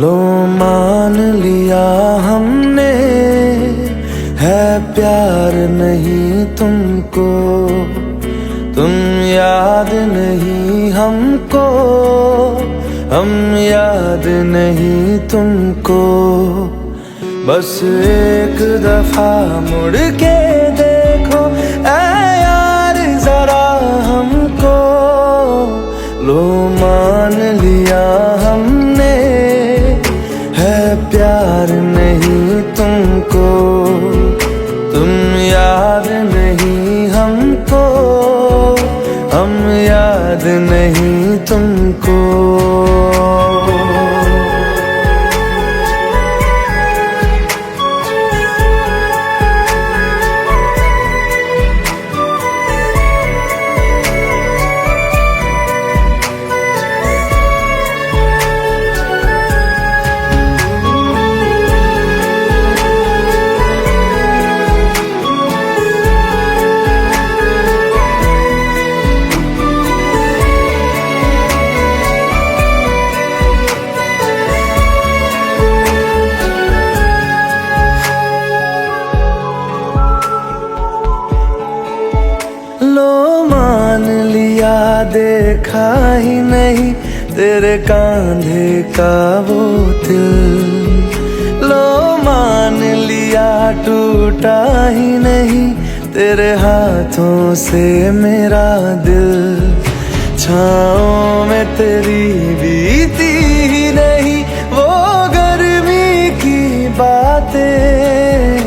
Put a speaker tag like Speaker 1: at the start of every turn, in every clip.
Speaker 1: लो मान लिया हमने, है प्यार नहीं तुमको, तुम याद नहीं हमको, हम याद नहीं तुमको। बस एक दफा मुड़ के देखो ऐ यार जरा हमको, लो मान लिया हमने, है प्यार नहीं तुमको, तुम याद नहीं हमको, हम याद नहीं तुमको। देखा ही नहीं तेरे कांधे का वो दिल, लो मान लिया टूटा ही नहीं तेरे हाथों से मेरा दिल। छाँव में तेरी बीती ही नहीं वो गर्मी की बातें,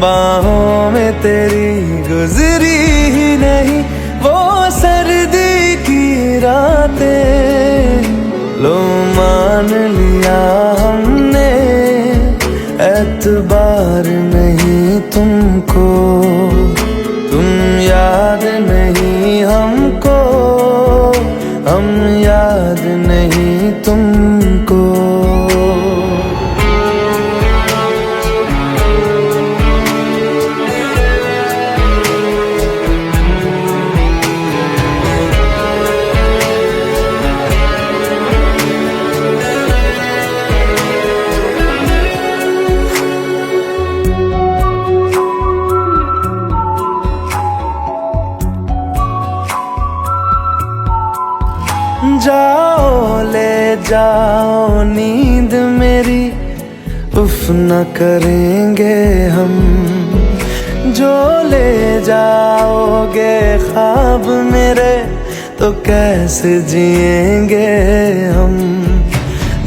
Speaker 1: बाहों में तेरी गुजरी ही नहीं वो सर्दी की रातें। लो मान लिया हमने, एतबार नहीं तुमको, तुम याद नहीं हमको, हम याद नहीं तुमको। जाओ ले जाओ नींद मेरी, उफ न करेंगे हम, जो ले जाओगे ख्वाब मेरे तो कैसे जिएंगे हम।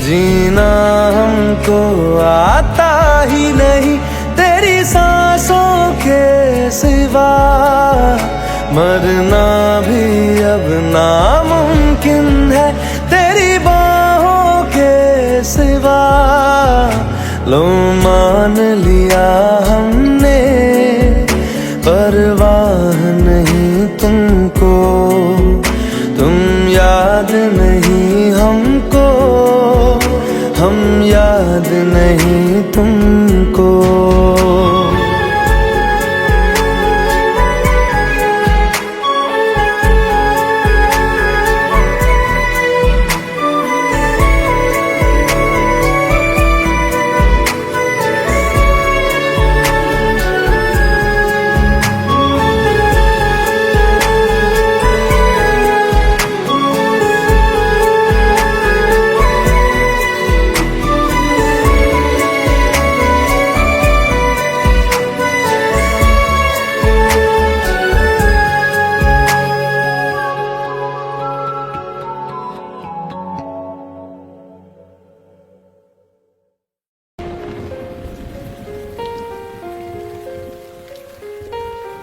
Speaker 1: जीना हमको आता ही नहीं तेरी सांसों के सिवा, मरना भी अब नामुमकिन है तेरी बाहों के सिवा। लो मान लिया हमने, परवाह नहीं तुमको, तुम याद नहीं हमको, हम याद नहीं तुमको।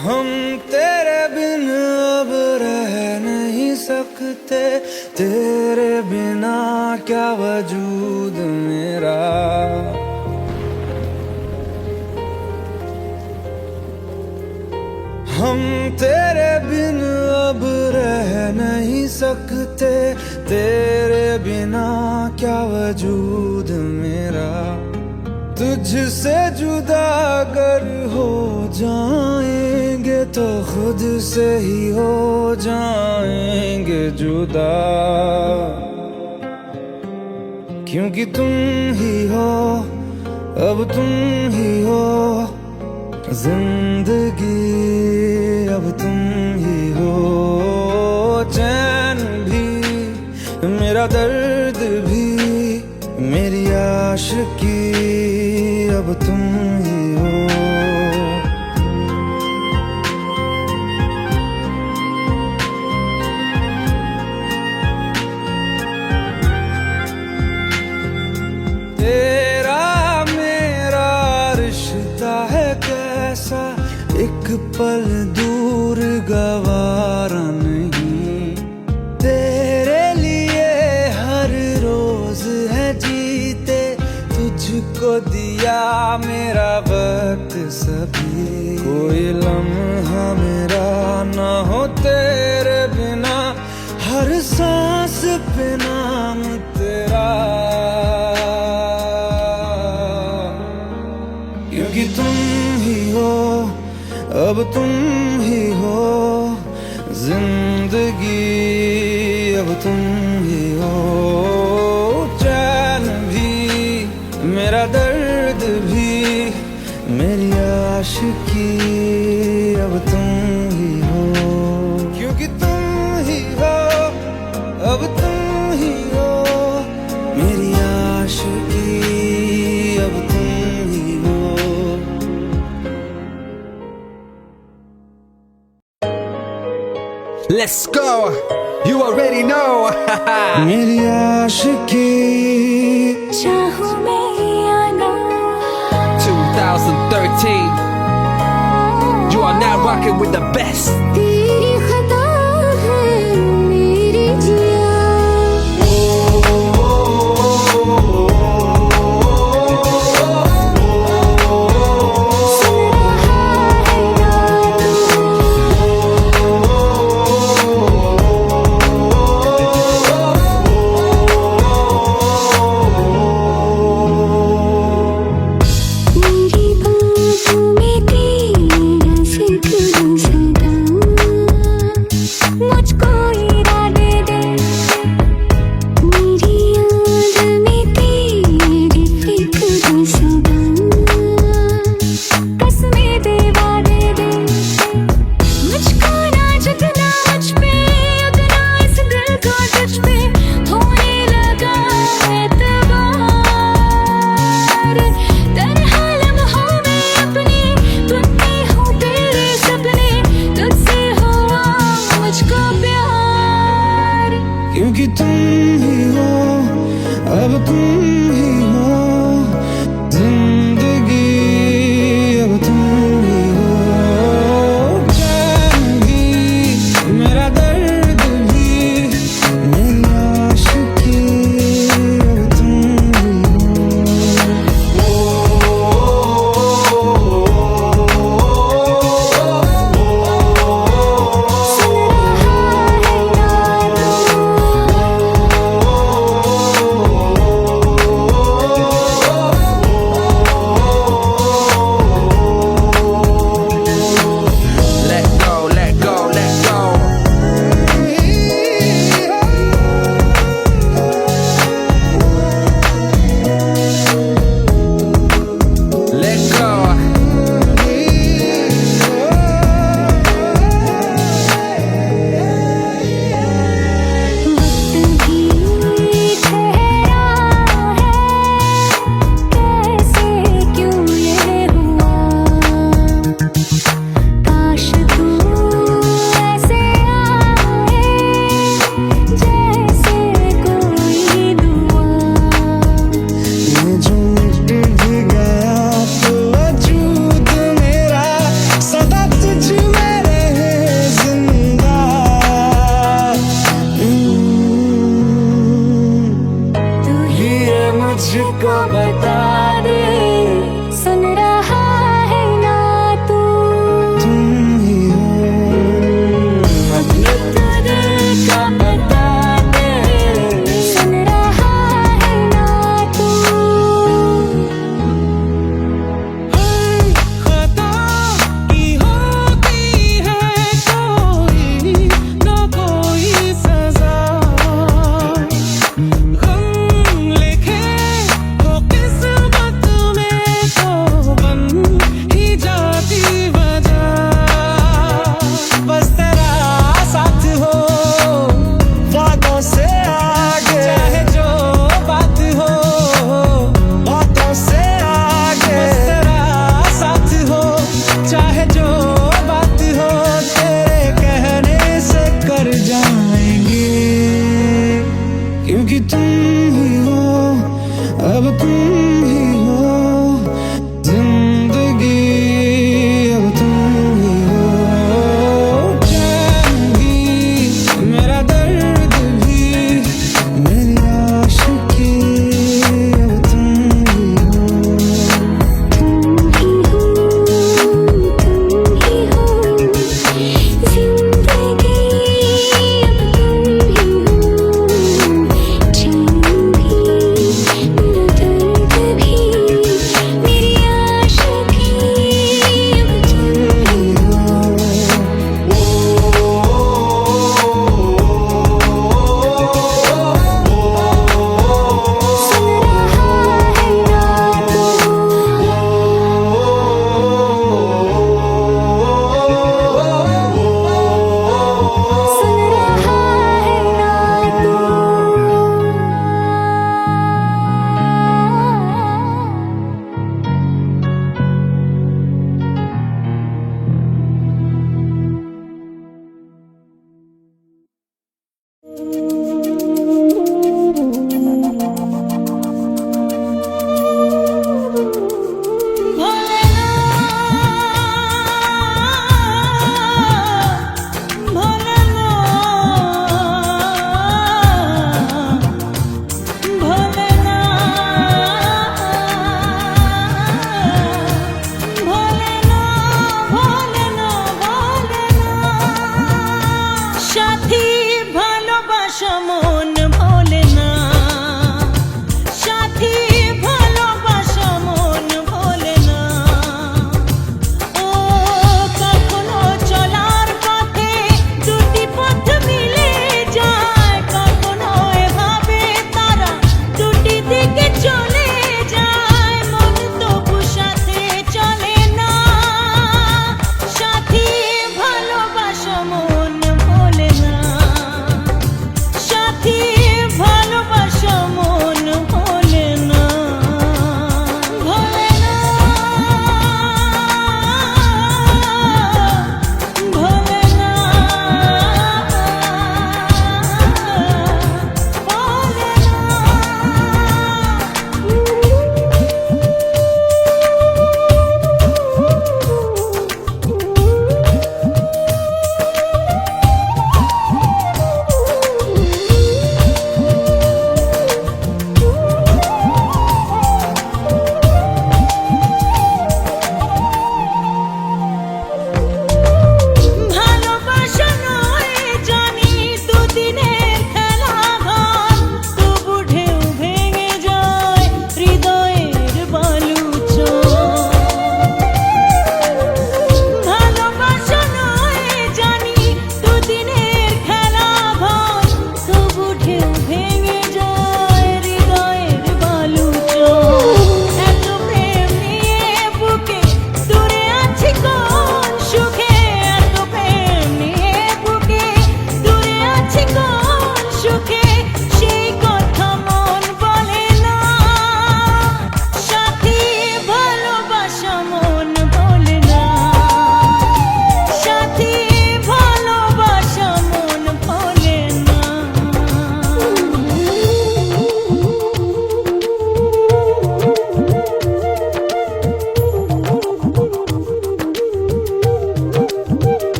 Speaker 1: हम तेरे बिन अब रह नहीं सकते, तेरे बिना क्या वजूद मेरा। हम तेरे बिन अब रह नहीं सकते, तेरे बिना क्या वजूद मेरा। तुझसे जुदा अगर हो जाएंगे तो खुद से ही हो जाएंगे जुदा। क्योंकि तुम ही हो, अब तुम ही हो जिंदगी, अब तुम ही हो चैन भी, मेरा दर्द भी, मेरी आशिकी, अब तुम ही हो। तेरा मेरा रिश्ता है कैसा, एक पल दूर गवारा नहीं, तेरे लिए हर रोज है जीते, तुझको दिया मेरा वक्त सभी, कोई लम्हा मेरा ना हो तेरे बिना, हर सांस पे नाम तेरा, क्योंकि तुम ही हो, अब तुम ही हो जिंदगी, अब तुम ही हो चैन भी, मेरा दर्द भी, मेरी आशिकी, अब तुम ही हो, क्योंकि तुम ही हो, अब तुम ही हो मेरी आशिकी, अब तुम ही हो।
Speaker 2: Let's go, you already know.
Speaker 1: मेरी आशिकी,
Speaker 3: चाहूं मैं या ना,
Speaker 2: 2013, you are now rocking with the best.
Speaker 3: तेरी खता है मेरी जिया, सुन रहा है ना मेरी बातों में तेरा जिक्र सदा, मुझको इरादे दे, मेरी याद में तेरी फिक्र सदा, कसमें दे वादे दे, मुझको ना झुकना मुझ पे, उतना इस दिल को तुझ पे होने लगा एतबार, तन्हा लम्हों में अपने बुनती हूँ तेरे सपने, तुझसे हुआ मुझको प्यार,
Speaker 1: क्योंकि तुम ही हो, अब तुम ही हो जिंदगी, अब तुम ही हो चैन भी, मेरा दर्द भी, मेरी आशिकी, अब तुम ही हो।
Speaker 3: सुन रहा है
Speaker 2: Let go, let go, let go. Let go.
Speaker 3: वक्त भी ठहरा है, कैसे क्यों ये हुआ, काश तू ऐसे आए जैसे कोई दुआ,
Speaker 1: ये जो मिट भी गया तो वजूद मेरा सदा तुझ में रहे जिंदा,
Speaker 3: तू ही
Speaker 1: ये मुझको
Speaker 3: बता दे, सुन रहा है ना तू,
Speaker 1: तुम ही हो,
Speaker 3: अपने तुझे का बता दे, सुन रहा है ना तू,
Speaker 1: खता की होती है कोई न कोई सजा, गम लिखे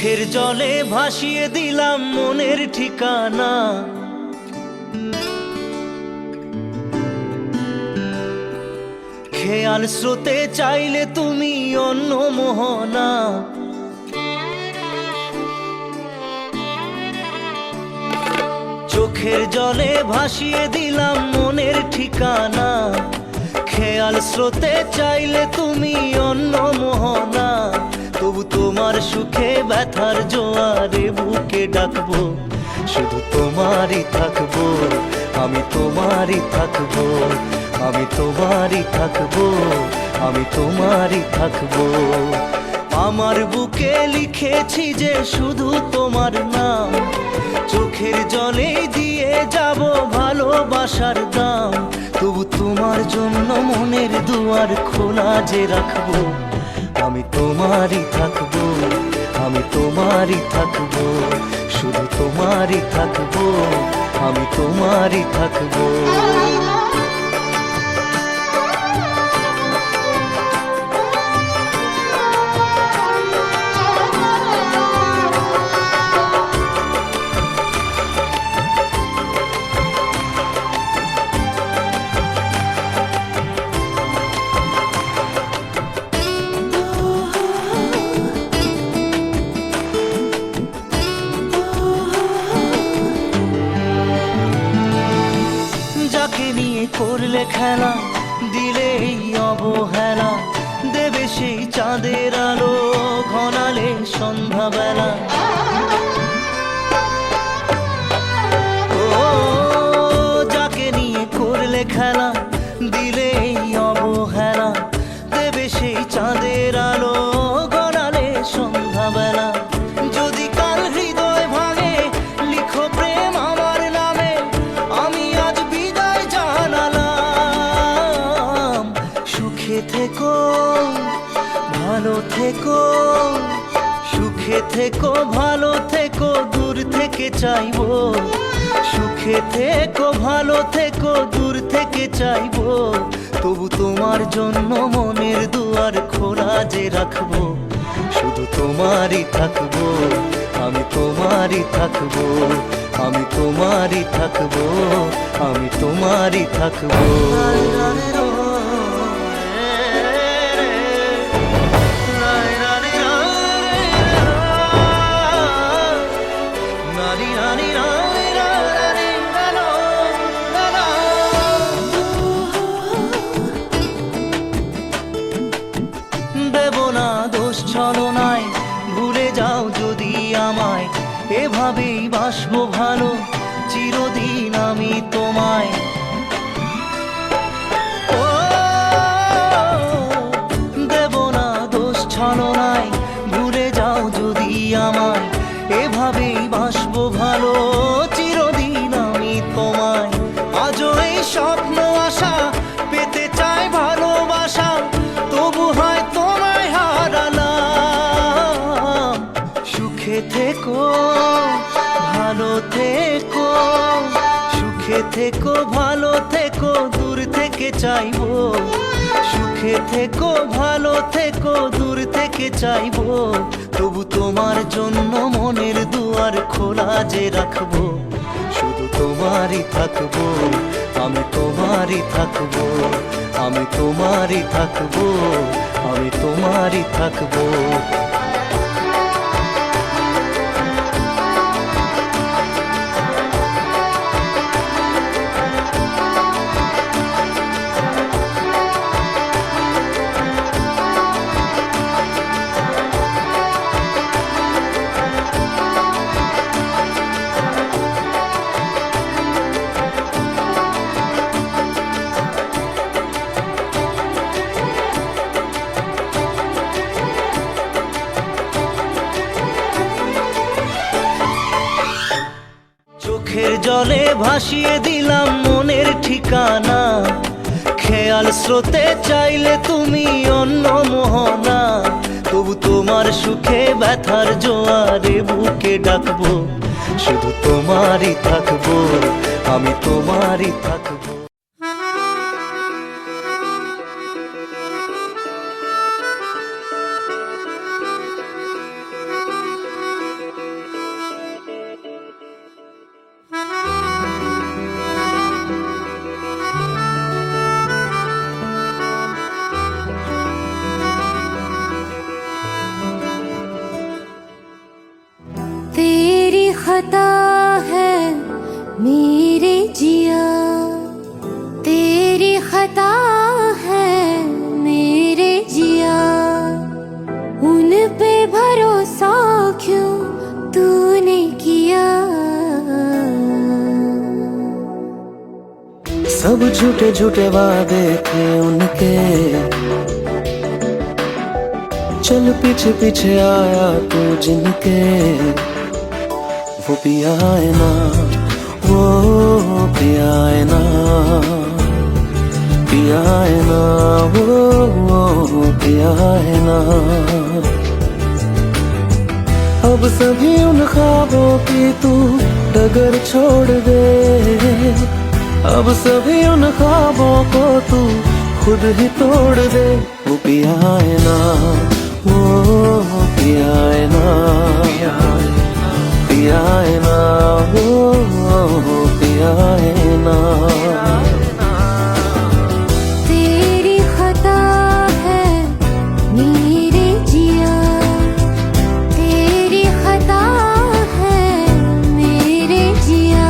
Speaker 1: চোখের জলে ভাসিয়ে দিলাম মনের ঠিকানা, খেয়াল স্রোতে চাইলে তুমি অন্য মোহনা। চোখের জলে ভাসিয়ে দিলাম মনের ঠিকানা, খেয়াল স্রোতে চাইলে তুমি অন্য মোহনা। তবু তোমার সুখে ব্যথার জোয়ারে বুকে ডাকবো, শুধু তোমারই থাকবো, আমি তোমারই থাকবো, আমি তোমারই থাকবো, আমি তোমারই থাকবো। আমার বুকে লিখেছি যে শুধু তোমার নাম, চোখের জলে দিয়ে যাব ভালোবাসার দাম। তবু তোমার জন্য মনের দুয়ার খোলা যে রাখবো, আমি তোমারই থাকবো, আমি তোমারই থাকবো, শুধু তোমারই থাকবো, আমি তোমারই থাকবো। যাকে নিয়ে করলে খেলা, দিলে এই অবহেলা, দেবে সেই চাঁদের আলো ঘনালে সন্ধ্যাবেলা। ও যাকে নিয়ে করলে খেলা, দিলে এই অবহেলা, দেবে সেই চাঁদের আলো ঘনালে সন্ধ্যাবেলা। যদি কাল হৃদয় ভাঙে লিখো প্রেম আমার নামে, আমি আজ বিদায় জানালাম। সুখে থেকো, ভালো থেকো, সুখে থেকো, ভালো থেকো, দূর থেকে চাইবো। সুখে থেকো, ভালো থেকো, দূর থেকে চাইবো। তবু তোমার জন্য মনের দুয়ার খোলা যে রাখবো, শুধু তোমারই থাকবো, আমি তোমারই থাকবো, আমি তোমারই থাকবো, আমি তোমারই থাকবো। দেব না দোষ ছলনায়, ভুলে যাও যদি আমায়, এভাবেই বাসবো ভালো চিরদিন আমি তোমায়। ও দেব না দোষ ছলনায়, ভুলে যাও যদি আমায়, এভাবেই বাসবো ভালো চিরদিন আমি তোমায়। আজও এই স্বপ্ন আশা পেতে চাই ভালোবাসা, তবু হয় তোমায় হারালাম। সুখে থেকো, ভালো থেকো, সুখে থেকো, ভালো থেকো, দূর থেকে চাইবো। সুখে থেকো, ভালো থেকো, দূর থেকে চাইবো। তবু তোমার জন্য মনের দুয়ার খোলা যে রাখবো, শুধু তোমারই থাকবো, আমি তোমারই থাকবো, আমি তোমারই থাকবো, আমি তোমারই থাকবো। চোখের জলে ভাসিয়ে দিলাম মনের ঠিকানা, খেয়াল স্রোতে চাইলে তুমি অন্য মোহনা। তবু তোমার সুখে ব্যথার জোয়ারে বুকে ডাকবো, শুধু তোমারই থাকবো, আমি তোমারই থাকবো।
Speaker 3: खता है मेरे जिया, तेरी खता है मेरे जिया। उन पे भरोसा क्यों तूने किया?
Speaker 1: सब झूठे झूठे वादे थे उनके, चल पीछे पीछे आया तू जिनके। वो पिया है ना, वो पिया है ना, पिया है ना, वो पिया है ना। अब सभी उन ख्वाबों की तू डगर छोड़ दे, अब सभी उन ख्वाबों को तू खुद ही तोड़ दे। वो पिया है ना, वो पिया है ना, पिया है ना, वो पिया है ना।
Speaker 3: तेरी खता है मेरे जिया, तेरी खता है मेरे जिया।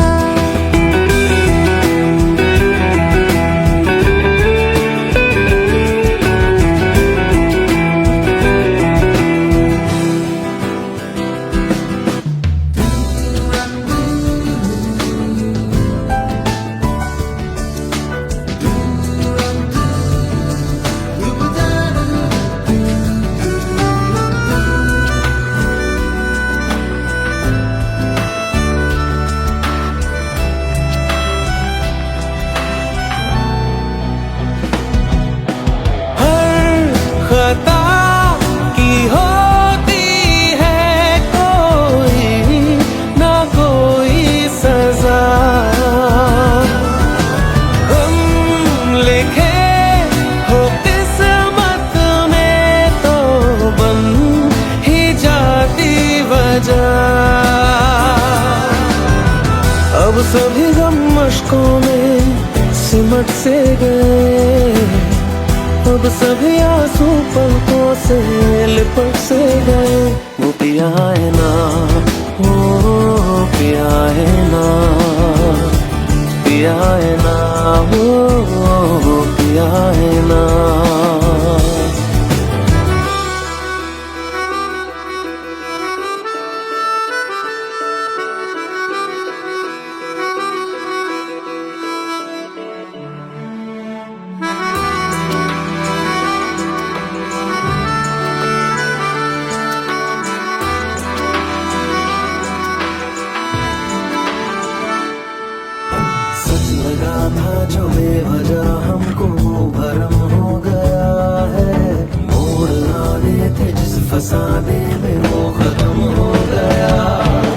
Speaker 1: खता की होती है कोई ना कोई सजा, हम लिखे हो किस्मत में तो बन ही जाती वजह। अब सभी गम मशकों में सिमट से गए, अब सभी आंसू पलकों से लिपट से गए। वो पिया है ना, वो पिया है ना, पिया है ना, वो पिया है ना। लगा था जो बेवजह हमको वो भरम हो गया है। मोड़ आने थे जिस फसाने में वो खत्म हो गया।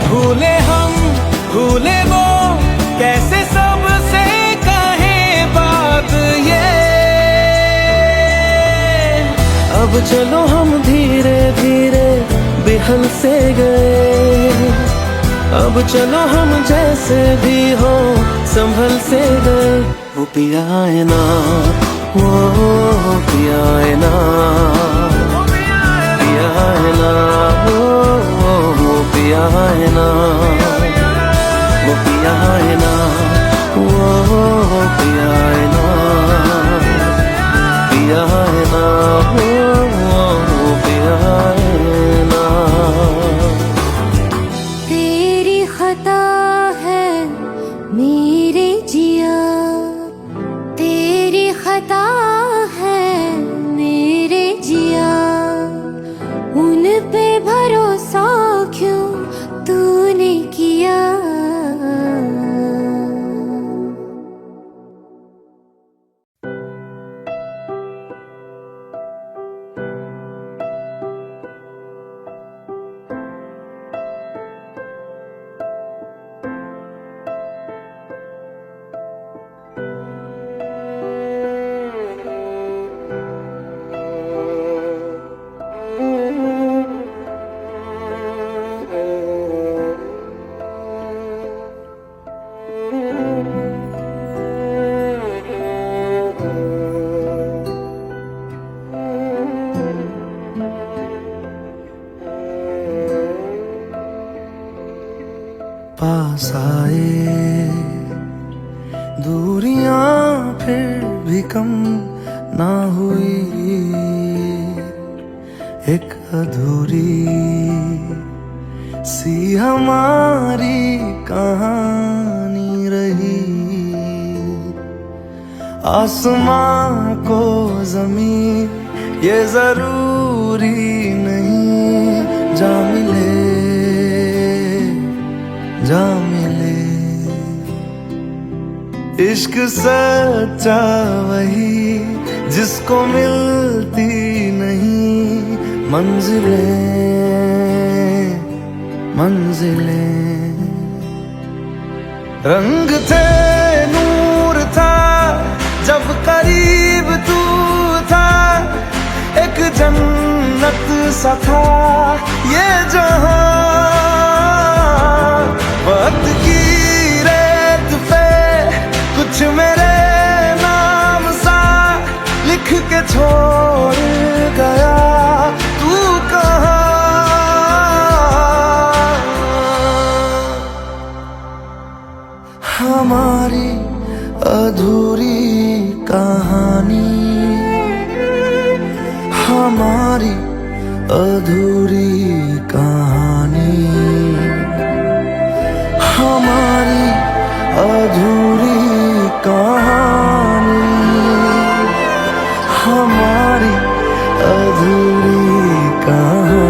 Speaker 1: भूले हम भूले वो कैसे सबसे कहे बात ये। अब चलो हम धीरे धीरे बिहल से गए, अब चलो हम जैसे भी हो संभल से गए। वो पिया है ना, वो पिया है ना, पिया है ना, वो पिया है ना, वो पिया है ना, वो पिया है ना, पिया है ना, वो पिया है ना।
Speaker 3: तेरी खता है मेरे जिया, तेरी खता है
Speaker 1: पास आए, दूरियां फिर भी कम ना हुई, एक अधूरी सी हमारी कहानी रही। आसमां को जमीन ये जरूरी नहीं, जा मिले जा मिले। इश्क सच्चा वही जिसको मिलती नहीं मंजिलें मंजिलें। रंग थे नूर था जब करीब तू था, एक जन्नत सा था ये जहां। वक्त की रेत पे कुछ मेरे नाम सा लिख के छोड़ गया, तू कहाँ? हमारी अधूरी कहानी, हमारी अधूरी कहानी, हमारी अधूरी कहानी, हमारी अधूरी कहानी।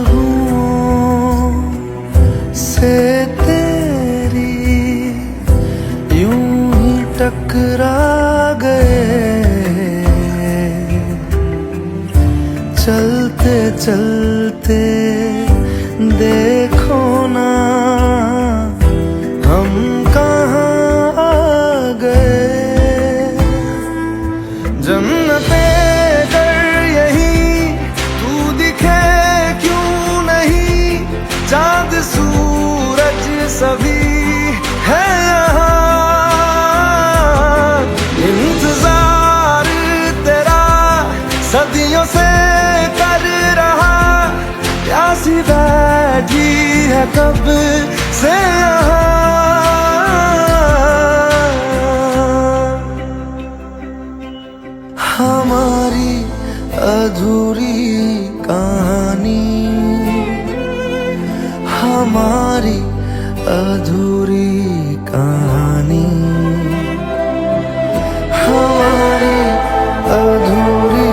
Speaker 1: खुशबुओं से तेरी यूं ही टकरा गए, चलते चलते देखो ना हम कहाँ आ गए। जन्नते चांद सूरज सभी है यहाँ, इंतजार तेरा सदियों से कर रहा, प्यासी बैठी है कब से यहाँ। हमारी अधूरी कहानी, हमारी अधूरी कहानी, हमारी अधूरी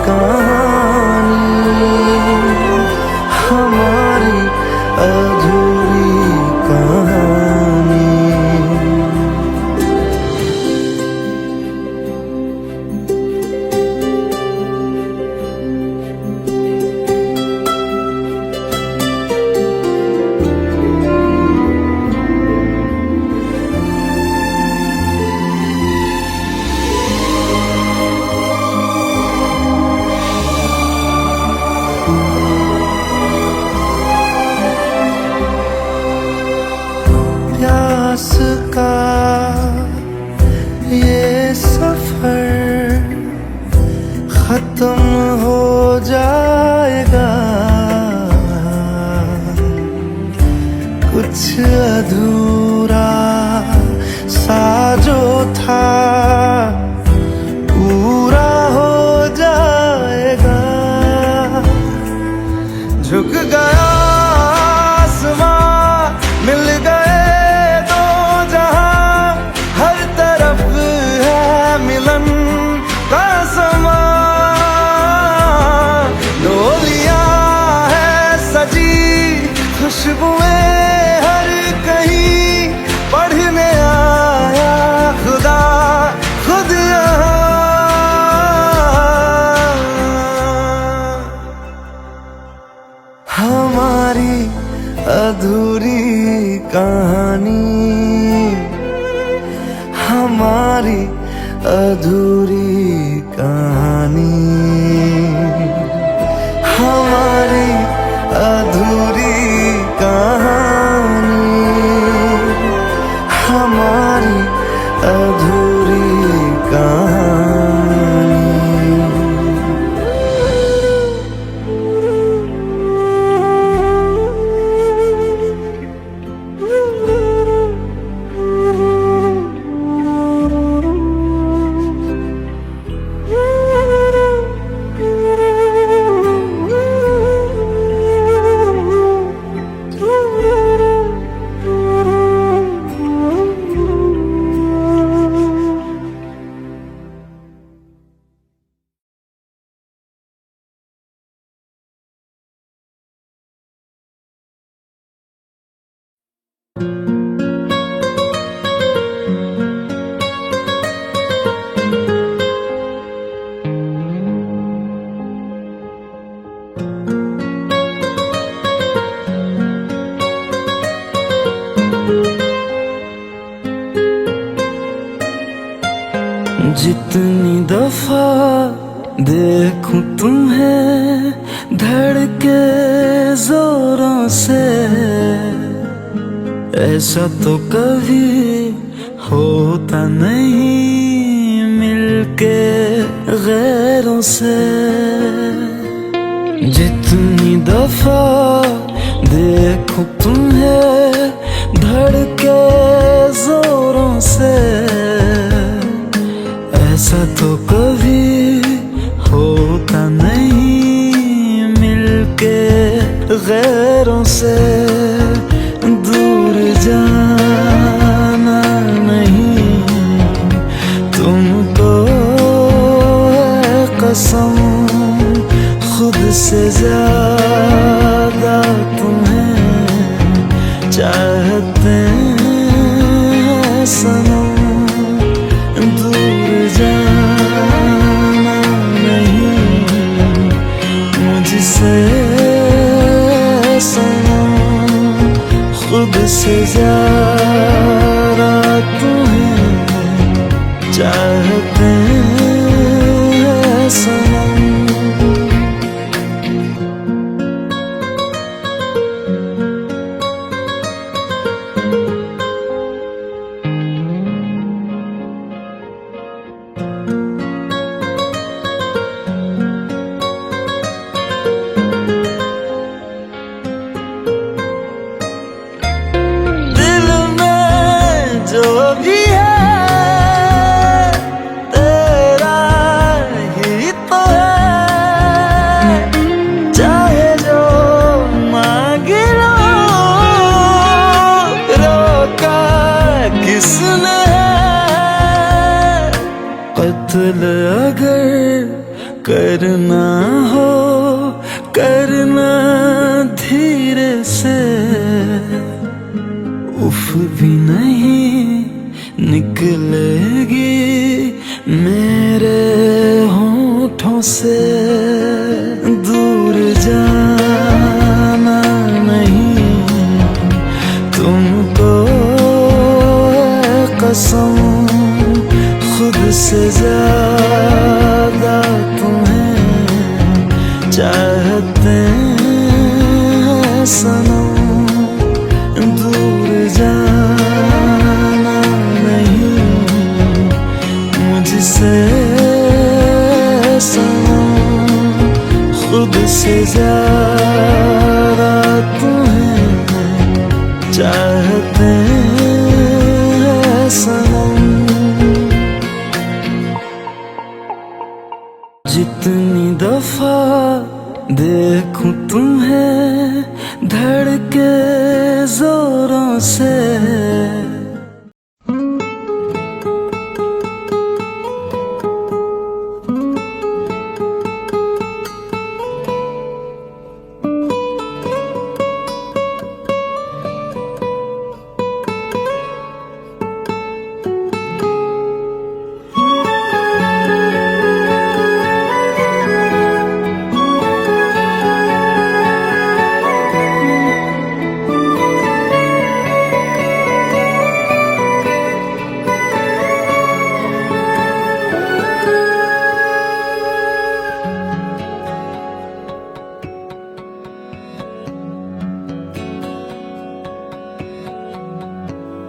Speaker 1: कहानी, हमारी अधूरी कहानी। प्यास का ये सफर खत्म हो जाएगा, कुछ अधूरा सा जो था पूरा हो जाएगा। झुक गया आसमां, मिल गए दो जहां, हर तरफ है मिलन का समा। डोलियां है सजी, खुशबुएं हर कहीं, कहानी, हमारी अधूरी कहानी, हमारी अधूरी कहानी, हमारी अधूरी कहानी। जितनी दफा देखूं तुम्हें धड़के जोरों से, ऐसा तो कभी होता नहीं मिलके गैरों से। जितनी दफा देखूं तुम्हें धड़के जोरों से, ऐसा तो कभी होता नहीं मिलके गैरों से। दूर जाना नहीं तुमको है कसम, खुद से ज्यादा तुम्हें चाहते हैं सनम। दूर जाना नहीं मुझसे सनम, खुद से ज्यादा तुम्हें चाहते हैं सनम। जो भी है तेरा ही तो है, चाहे जो मांग लो, रोका किसने है। कत्ल अगर करना हो करना धीरे से, उफ भी नहीं निकलेगी मेरे होठों से। दूर जाना नहीं तुमको है कसम, खुद से ज्यादा तुम्हें चाहते हैं सनम। दूर जाना नहीं मुझसे सनम, खुद से ज्यादा तुम्हें चाहते हैं सनम। जितनी दफा देखूं तुम्हें धड़के जोरों से,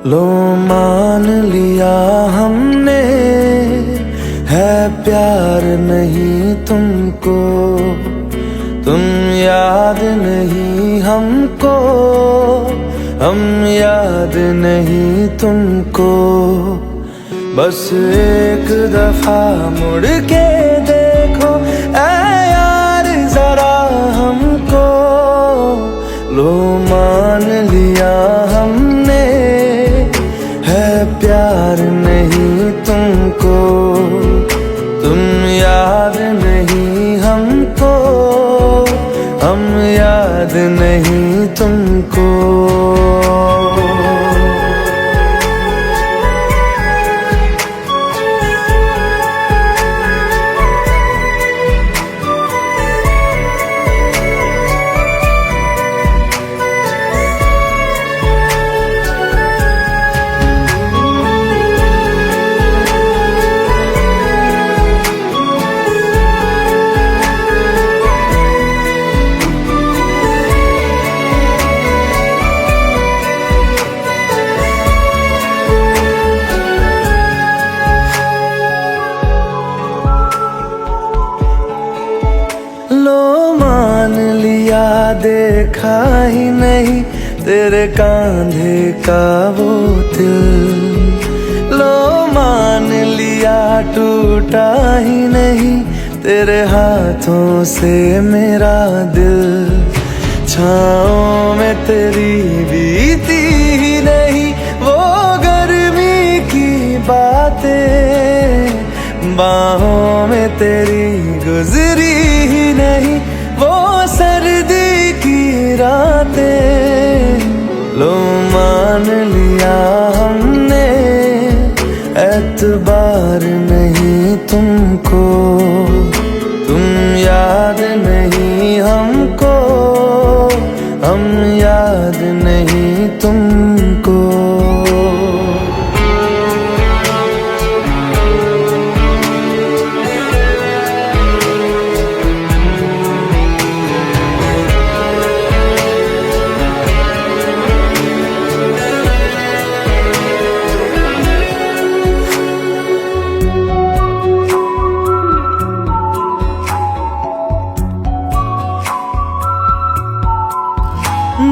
Speaker 1: लो मान लिया हमने, है प्यार नहीं तुमको, तुम याद नहीं हमको, हम याद नहीं तुमको। बस एक दफा मुड़ के देखो ऐ यार जरा हमको, लो मान लिया हमने, है प्यार नहीं तुमको, तुम याद नहीं हमको, हम याद नहीं तुमको। लो मान लिया देखा ही नहीं तेरे कांधे का वो दिल, लो मान लिया टूटा ही नहीं तेरे हाथों से मेरा दिल। छाँव में तेरी बीती ही नहीं वो गर्मी की बातें, बाहों में तेरी गुजरी ही नहीं वो सर्दी की रातें। लो मान लिया हमने, एतबार नहीं तुमको, तुम याद नहीं हमको, हम याद नहीं तुमको।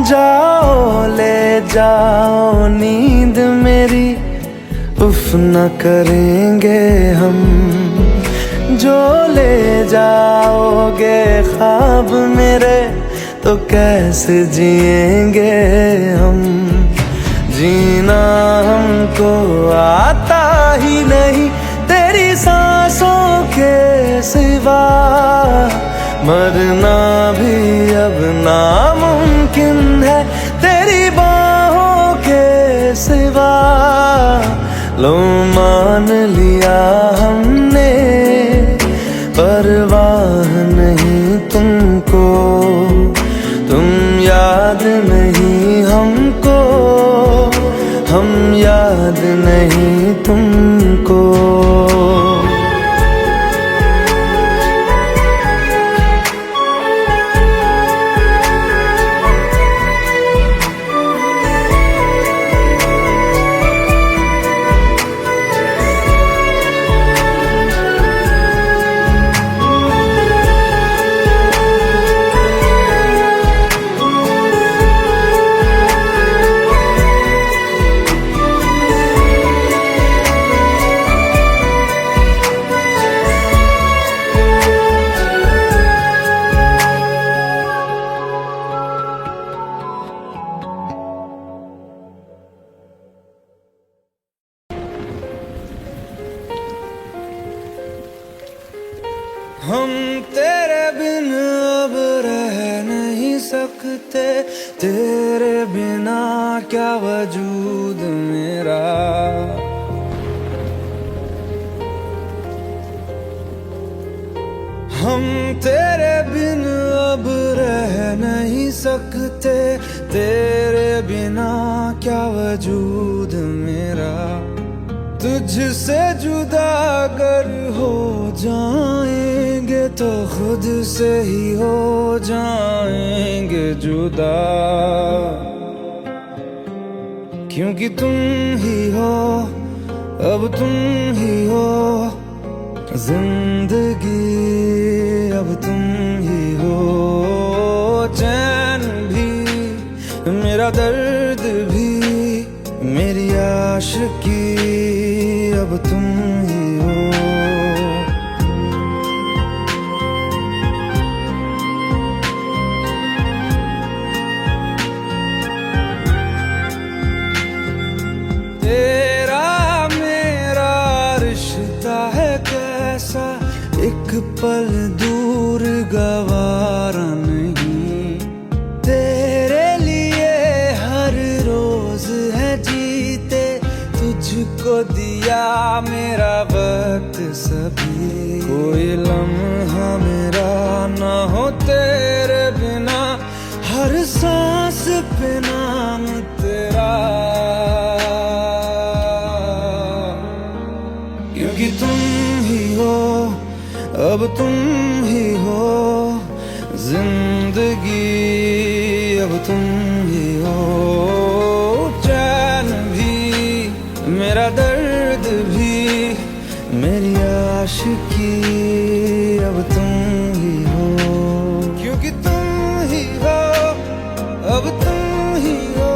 Speaker 1: जाओ ले जाओ नींद मेरी, उफ न करेंगे हम, जो ले जाओगे ख्वाब मेरे तो कैसे जिएंगे हम। जीना हमको आता ही नहीं तेरी सांसों के सिवा, मरना भी अब नामुमकिन है तेरी बाहों के सिवा। लो मान लिया हमने, परवाह नहीं तुमको, तुम याद नहीं हमको, हम याद नहीं तुमको। हम तेरे बिन अब रह नहीं सकते, तेरे बिना क्या वजूद मेरा। हम तेरे बिन अब रह नहीं सकते, तेरे बिना क्या वजूद मेरा। तुझसे जुदा अगर हो जाएंगे तो खुद से ही हो जाएंगे जुदा। क्योंकि तुम ही हो, अब तुम ही हो जिंदगी, अब तुम ही हो चैन भी, मेरा दर्द भी, मेरी आशिकी, अब तुम ही हो। तेरा मेरा रिश्ता है कैसा, एक पल दूर गवारा नहीं, तेरे लिए हर रोज है जीते, तुझको दिया मेरा वक्त सभी, कोई लम्हा मेरा ना हो तेरे बिना, हर सांस पे नाम तेरा, क्योंकि तुम ही हो, अब तुम ही हो जिंदगी, अब तुम ही हो चैन भी, मेरा दर्द भी, मेरी आशिकी, अब तुम ही हो, क्योंकि तुम ही हो, अब तुम ही हो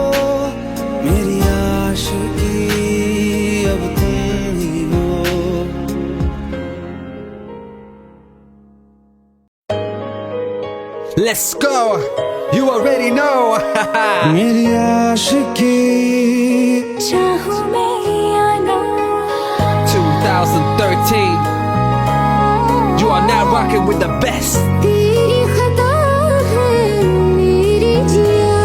Speaker 1: मेरी आशिकी, अब तुम ही हो।
Speaker 2: Let's go. You already know.
Speaker 1: मेरी आशिकी,
Speaker 3: चाहूं मैं या ना
Speaker 2: 2013. You are now rocking with the best.
Speaker 3: तेरी खता है मेरी जिया,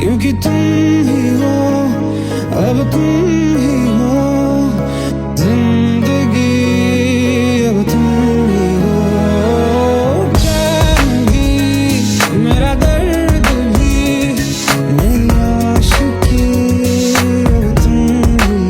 Speaker 1: क्योंकि तुम ही हो, अब तुम ही हो जिंदगी, अब तुम ही हो चैन भी, मेरा दर्द भी, मेरी आशिकी, अब तुम ही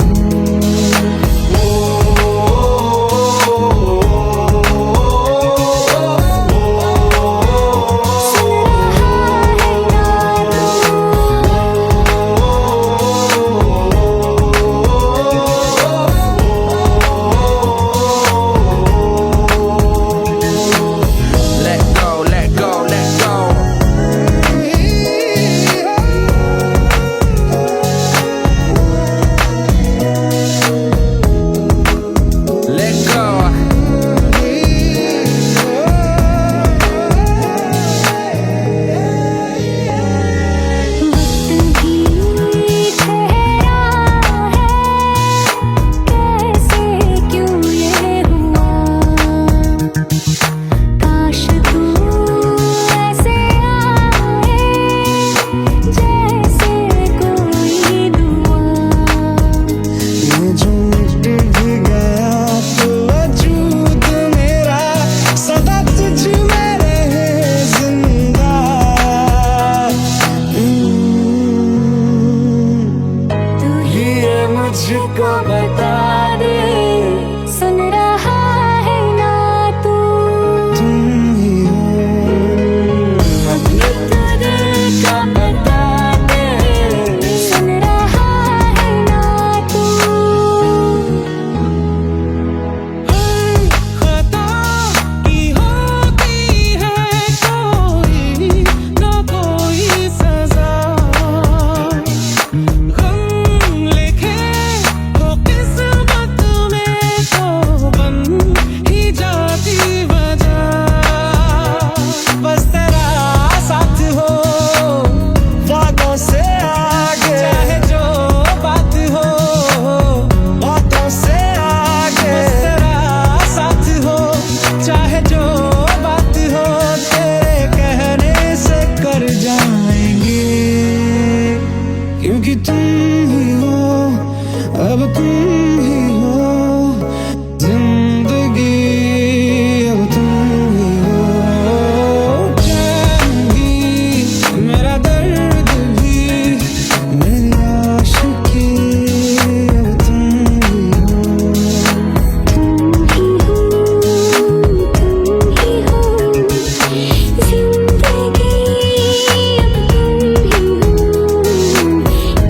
Speaker 3: मुझको बता दे, सुन रहा है ना तू,
Speaker 1: तुम ही हो,
Speaker 3: अपने दिल का बता दे, सुन रहा है ना तू।
Speaker 1: खता की होती है कोई ना कोई सजा, गम लिखे
Speaker 4: तुम ही हो जिंदगी, अब तुम ही हो चैन भी, मेरा दर्द भी, मेरी आशिकी, अब तुम ही हो।
Speaker 3: जिंदगी अब तुम ही हो,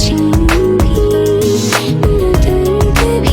Speaker 3: चैन भी, मेरा दर्द भी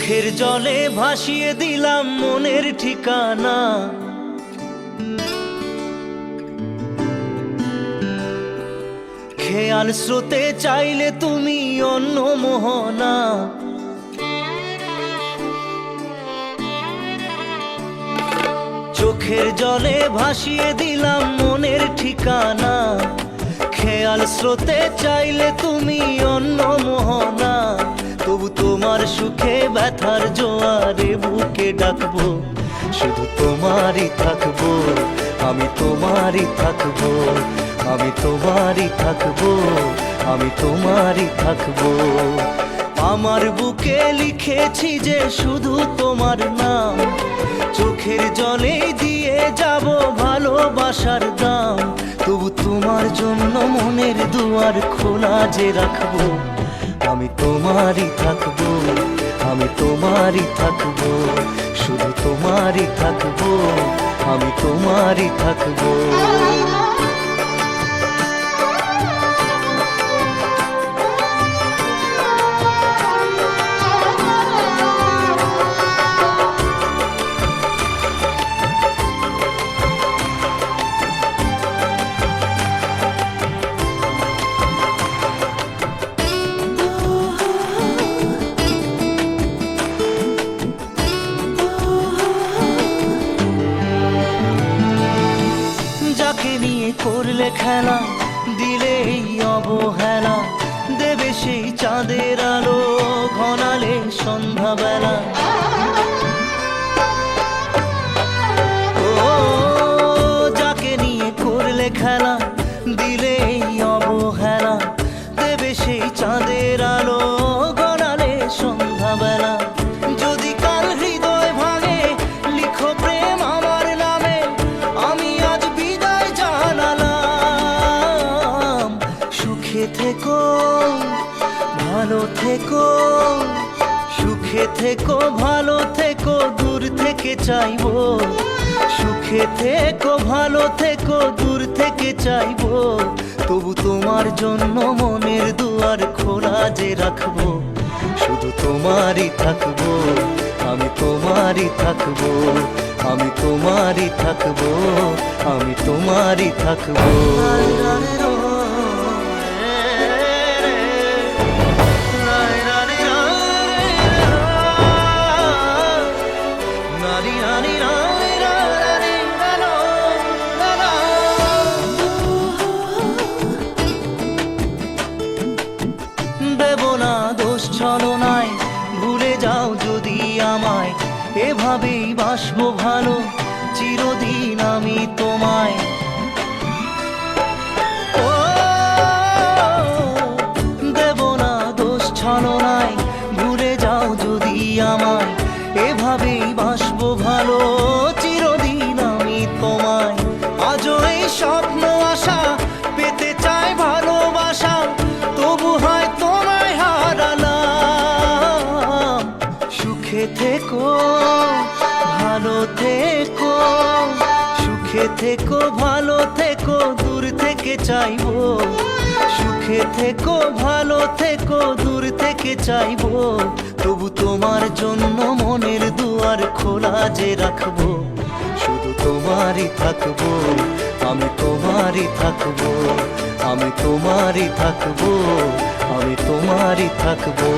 Speaker 1: চোখের জলে ভাসিয়ে দিলাম মনের ঠিকানা, খেয়াল স্রোতে চাইলে তুমি অন্য মোহনা। চোখের জলে ভাসিয়ে দিলাম মনের ঠিকানা, খেয়াল স্রোতে চাইলে তুমি অন্য মোহনা। তবু তোমার সুখে ব্যথার জোয়ারে বুকে ডাকবো, শুধু তোমারই থাকবো, আমি তোমারই থাকবো, আমি তোমারই থাকবো, আমি তোমারই থাকবো। আমার বুকে লিখেছি যে শুধু তোমার নাম, চোখের জলে দিয়ে যাব ভালোবাসার দাম। তবু তোমার জন্য মনের দুয়ার খোলা যে রাখবো, আমি তোমারই থাকবো, আমি তোমারই থাকবো, শুধু তোমারই থাকবো, আমি তোমারই থাকবো। যাকে নিয়ে করলে খেলা, দিলে এই অবহেলা, দেবে সেই চাঁদের আলো ঘনালে সন্ধ্যাবেলা। ও যাকে নিয়ে করলে খেলা, দিলে এই অবহেলা, দেবে সেই চাঁদের আলো ঘনালে সন্ধ্যাবেলা। যদি কাল হৃদয় ভাঙে লিখো প্রেম আমার নামে, আমি আজ বিদায় জানালাম। সুখে থেকো, ভালো থেকো, সুখে থেকো, ভালো থেকো, দূর থেকে চাইবো। সুখে থেকো, ভালো থেকো, দূর থেকে চাইবো। তবু তোমার জন্য মনের দুয়ার খোলা যে রাখবো, শুধু তোমারই থাকবো, আমি তোমারই থাকবো, আমি তোমারই থাকবো, আমি তোমারই থাকবো। দেব না দোষ ছলনায়, ভুলে যাও যদি আমায়, এভাবেই বাসবো ভালো চিরদিন আমি তোমায়। ও দেব না দোষ ছলনায়, ভুলে যাও যদি আমায়, এভাবেই বাসবো ভালো চিরদিন আমি তোমায়। আজও এই স্বপ্ন আশা পেতে চাই ভালোবাসা, তবু হয় তোমায় হারালাম। সুখে থেকো, ভালো থেকো, সুখে থেকো, ভালো থেকো, দূর থেকে চাইবো। সুখে থেকো, ভালো থেকো, দূর থেকে চাইবো। তবু তোমার জন্য মনের দুয়ার খোলা যে রাখবো, শুধু তোমারই থাকবো, আমি তোমারই থাকবো, আমি তোমারই থাকবো, আমি তোমারই থাকবো।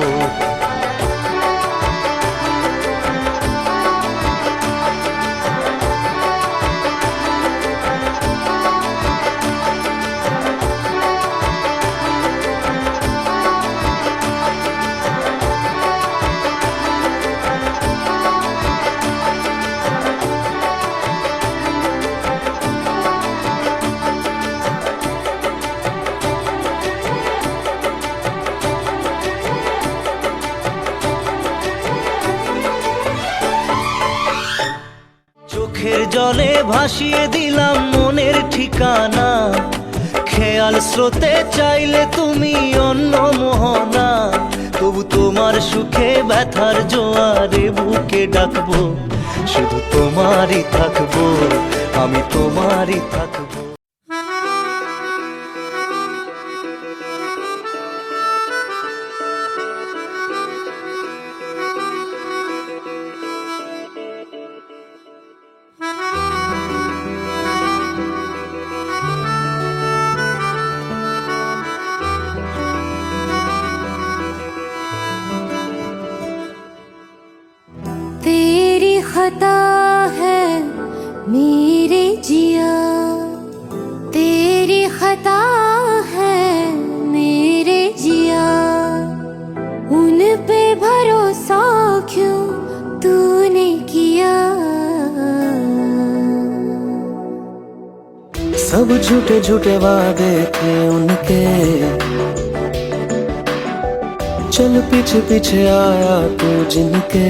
Speaker 1: চোখের জলে ভাসিয়ে দিলাম মনের ঠিকানা, খেয়াল স্রোতে চাইলে তুমি অন্য মোহনা। তবু তোমার সুখে ব্যথার জোয়ারে বুকে ডাকবো, শুধু তোমারই থাকবো, আমি তোমারই থাকবো।
Speaker 3: खता है मेरे जिया, तेरी खता है मेरे जिया, उन पे भरोसा क्यों तूने किया।
Speaker 1: सब झूठे झूठे वादे थे उनके, चल पीछे पीछे आया तू जिनके,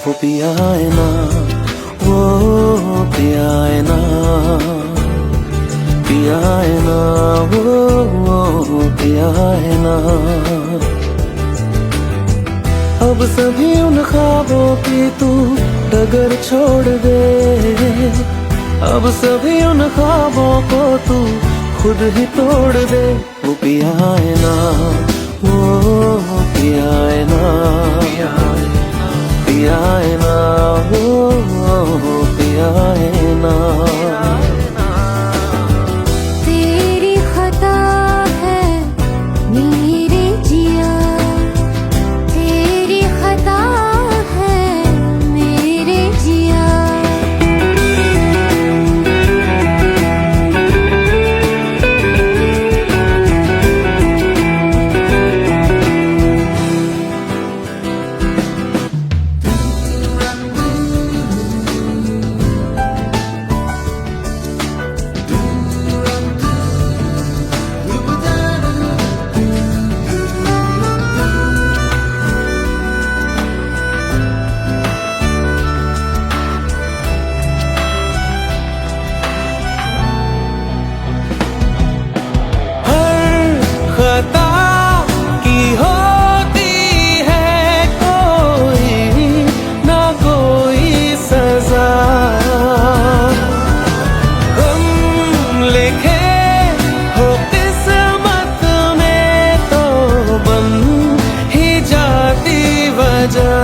Speaker 1: वो पिया है ना, वो पिया है ना, पिया है ना, वो पिया है ना। अब सभी उन ख्वाबों की तू डगर छोड़ दे, अब सभी उन ख्वाबों को तू खुद ही तोड़ दे। वो पिया है ना, वो पिया है ना, पिया है ना, वो पिया है ना।
Speaker 3: तेरी खता है मेरे जिया, तेरी खता है मेरे जिया।
Speaker 1: खता की होती है कोई ना कोई सजा, हम लिखे हो किस्मत में तो बन ही जाती वजह।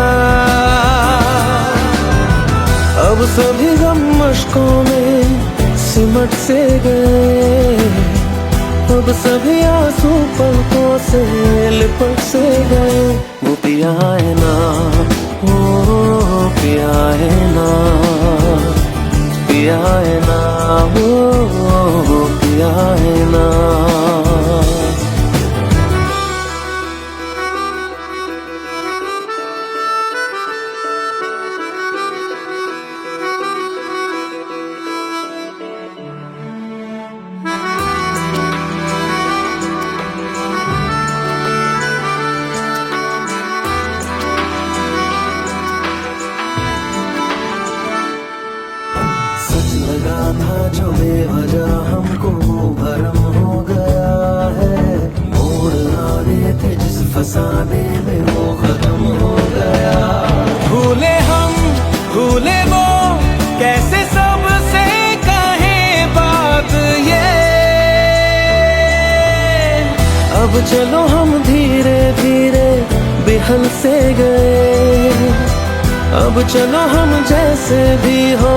Speaker 1: अब सभी गम मुश्कों में सिमट से गए, अब सभी आंसू पलकों से लिपट से गए। वो पिया है ना, वो पिया है ना, पिया है ना, वो पिया है ना। सच लगा था जो बेवजह हमको भरम हो गया है, मोड़ आने थे जिस फसाने में वो खत्म हो गया। भूले हम भूले वो कैसे सबसे कहे बात ये, अब चलो हम धीरे धीरे बिहल से गए, अब चलो हम जैसे भी हो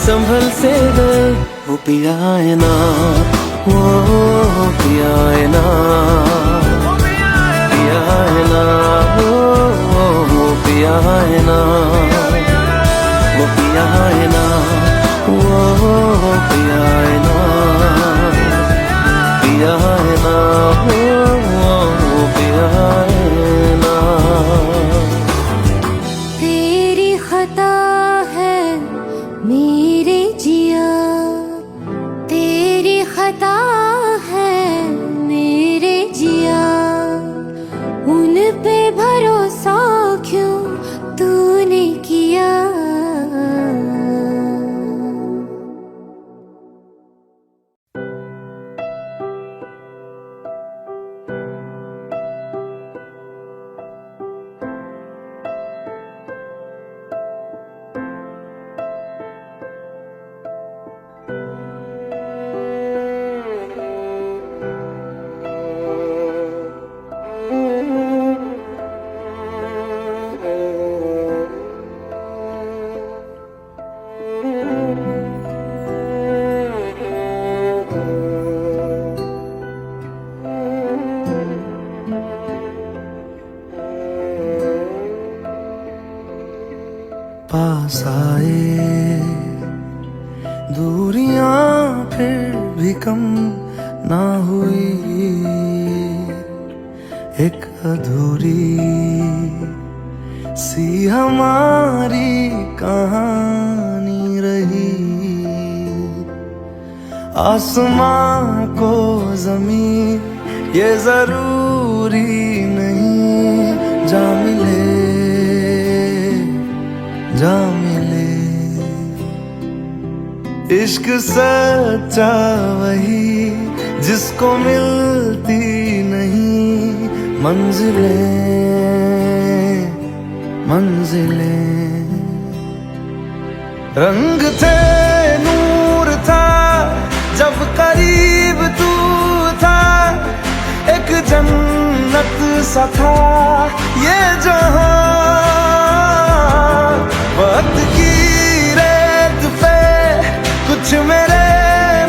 Speaker 1: संभल से गए। वो पिया है ना, वो पिया है ना, पिया है ना, वो पिया है ना, वो पिया है ना, वो पिया है ना, पिया है ना, वो पिया है ना।
Speaker 3: तेरी खता है मेरे जिया, तेरी खता है मेरे जिया, उन पे भरोसा क्यों तूने किया।
Speaker 1: ना हुई एक अधूरी सी हमारी कहानी रही। आसमां को जमीन ये जरूरी नहीं, जा मिले जा मिले। इश्क सच्चा वही जिसको मिलती नहीं मंजिलें मंजिलें। रंग थे नूर था जब करीब तू था, एक जन्नत सा था ये जहां। वक्त की रेत पे कुछ मेरे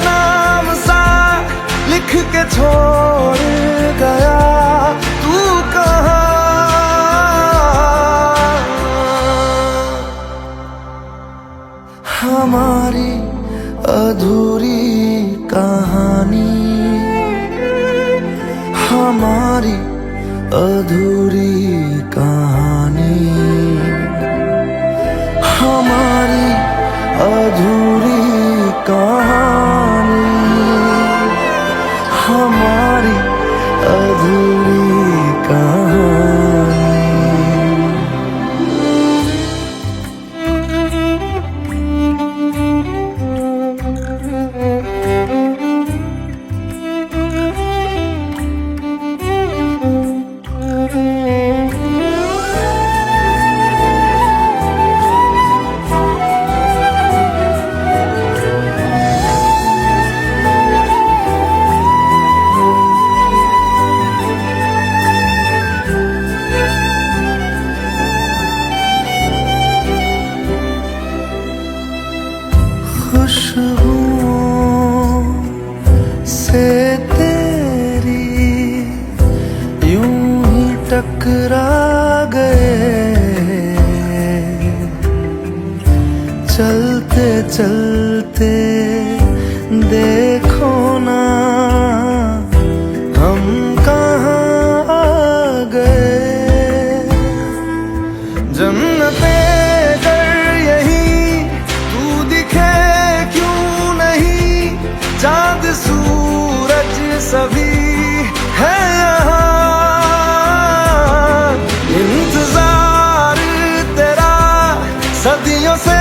Speaker 1: नाम सा लिख के छोड़ गया तू कहाँ। हमारी अधूरी कहानी, हमारी अधूरी कहानी, हमारी अधूरी कहानी, हमारी अधूरी कहानी। खुशबुओं से तेरी यूं ही टकरा गए, चलते चलते देखो ना हम कहाँ आ गए। जन्नते चाँद सूरज सभी है यहाँ, इंतजार तेरा सदियों से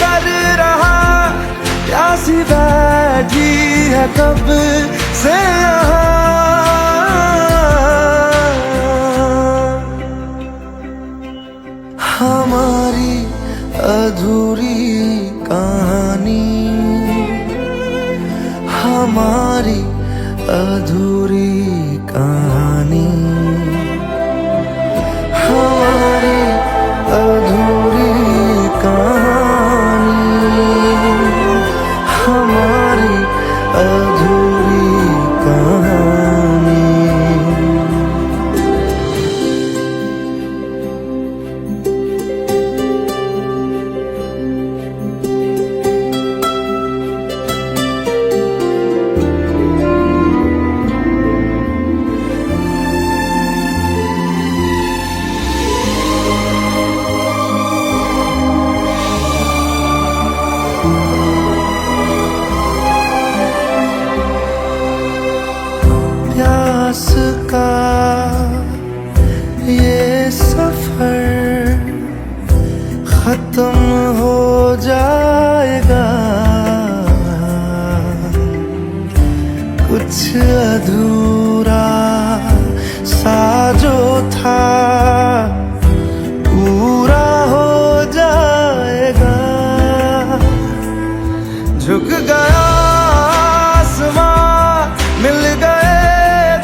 Speaker 1: कर रहा, प्यासी बैठी है कब से यहाँ। हमारी अधूरी कहानी, हमारी अधूरी कहानी, हमारी अधूरी कहानी, हमारी अधूरी कहानी। प्यास का ये सफर खत्म हो जाएगा, कुछ अधूरा सा जो था पूरा हो जाएगा। झुक गया आसमां मिल गए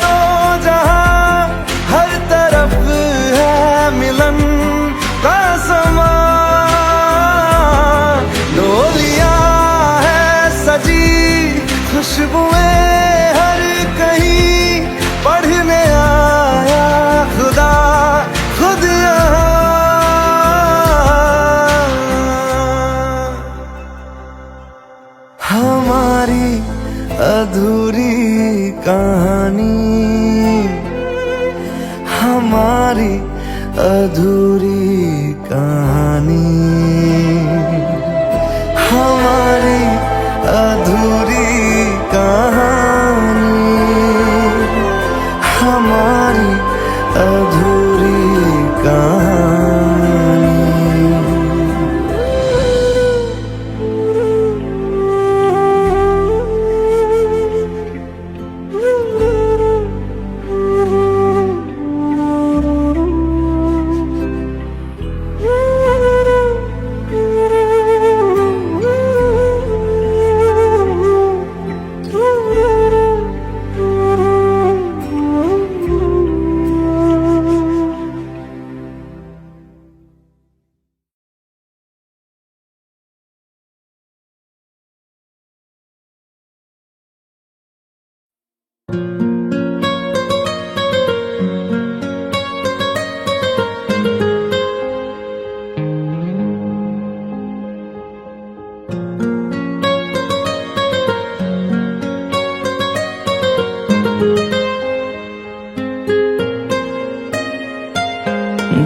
Speaker 1: दो जहां, हर तरफ है मिलन का समा। डोलियां है सजी खुशबुएं हर कहीं, कहानी, हमारी अधूरी कहानी, हमारी अधूरी कहानी, हमारी अधूरी कहानी।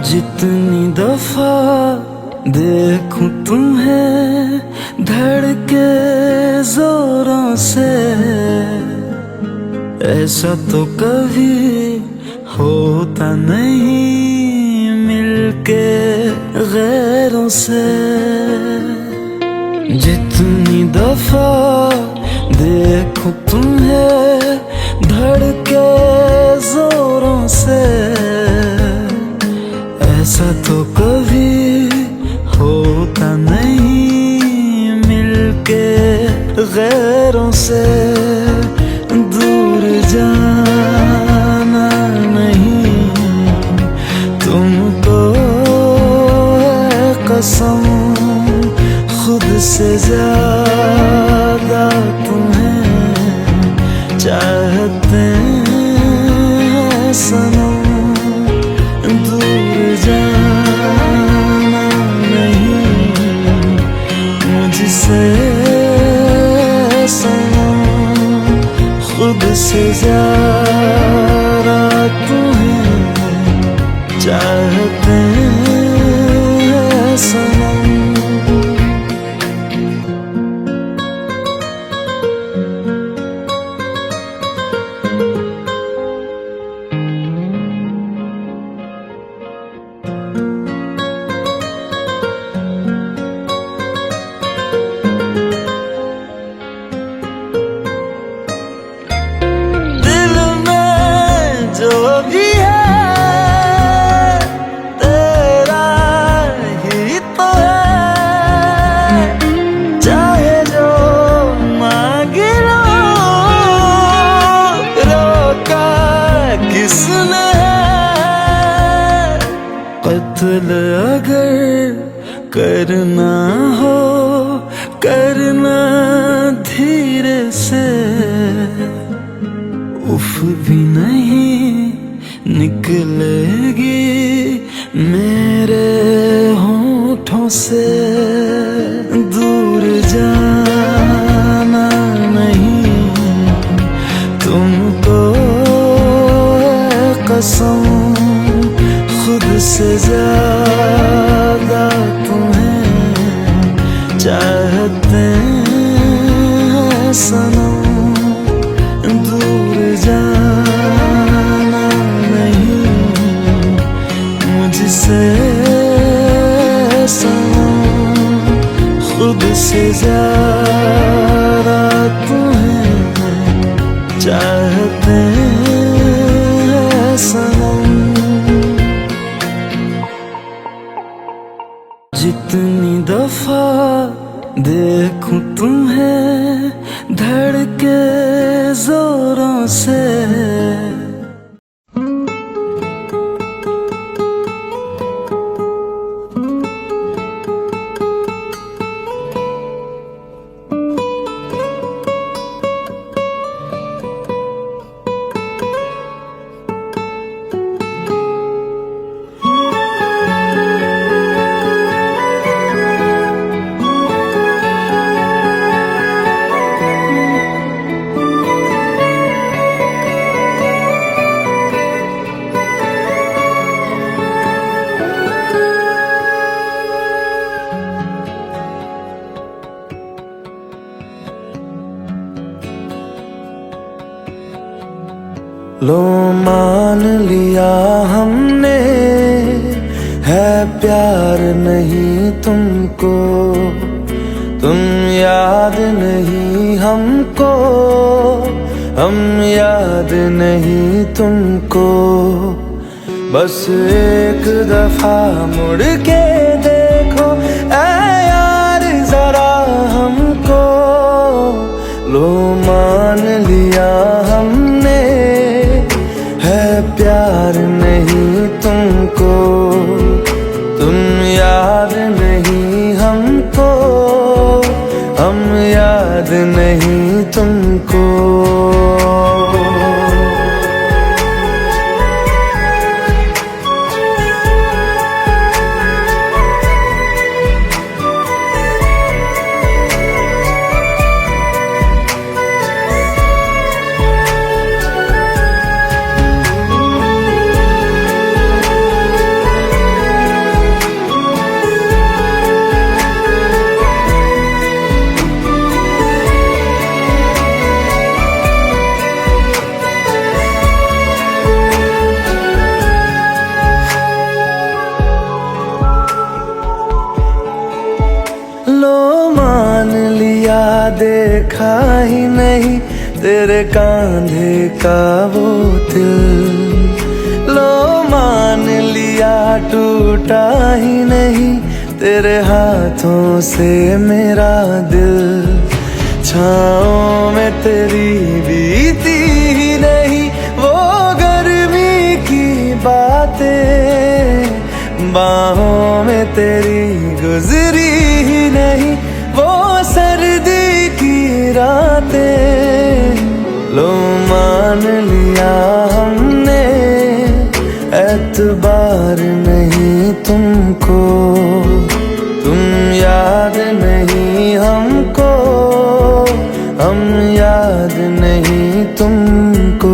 Speaker 1: जितनी दफा देखूं तुम्हें धड़के जोरों से, ऐसा तो कभी होता नहीं मिलके गैरों से। जितनी दफा देखूं तुम्हें धड़के जोरों से, ऐसा तो कभी होता नहीं मिलके गैरों से। दूर जाना नहीं तुमको है कसम, खुद से ज्यादा तुम्हें चाहते हैं सनम। दूर जाना नहीं मुझसे सनम, खुद से ज्यादा तुम्हें चाहते हैं सनम। जो भी है तेरा ही तो है, चाहे जो मांग लो, रोका किसने है। कत्ल अगर करना हो करना धीरे से, उफ भी नहीं निकलेगी मेरे होठों से। दूर जाना नहीं तुमको है कसम, खुद से ज्यादा तुम्हें चाहते हैं सनम। दूर जाना नहीं मुझसे सनम, खुद से ज्यादा तुम्हें चाहते हैं सनम। जितनी दफा देखूं तुम्हें धड़के जोरों से, लो मान लिया हमने, है प्यार नहीं तुमको, तुम याद नहीं हमको, हम याद नहीं तुमको। बस एक दफा मुड़ के देखो ऐ यार जरा हमको, लो मान लिया हमने, है प्यार नहीं तुमको, तुम याद नहीं हमको, हम याद नहीं तुमको। लो मान लिया देखा ही नहीं तेरे कांधे का वो दिल, लो मान लिया टूटा ही नहीं तेरे हाथों से मेरा दिल। छाँव में तेरी बीती ही नहीं वो गर्मी की बातें, बाहों में तेरी गुजरी ही नहीं वो सर्दी की रातें। लो मान लिया हमने, एतबार नहीं तुमको, तुम याद नहीं हमको, हम याद नहीं तुमको।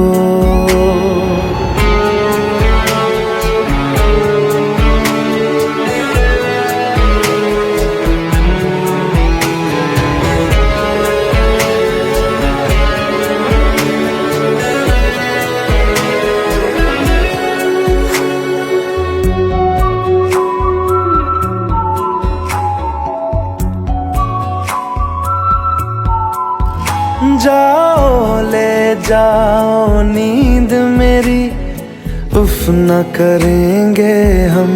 Speaker 1: जाओ ले जाओ नींद मेरी, उफ न करेंगे हम,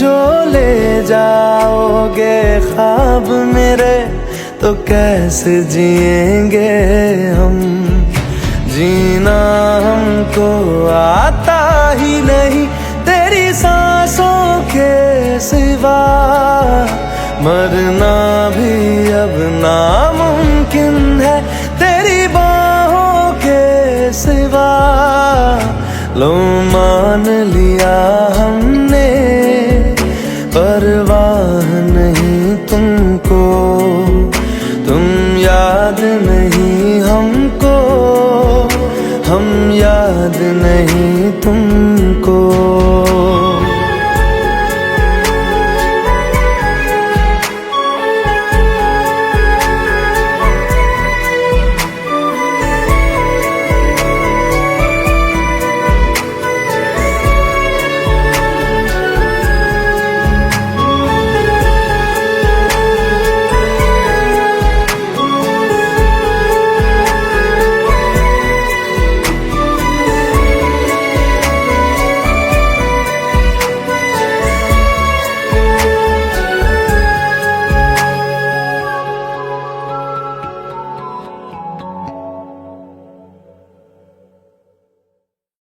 Speaker 1: जो ले जाओगे ख्वाब मेरे तो कैसे जिएंगे हम। जीना हमको आता ही नहीं तेरी सांसों के सिवा, मरना भी अब नामुमकिन है तेरी बाहों के सिवा। लो मान लिया हमने, परवाह नहीं तुमको, तुम याद नहीं हमको, हम याद नहीं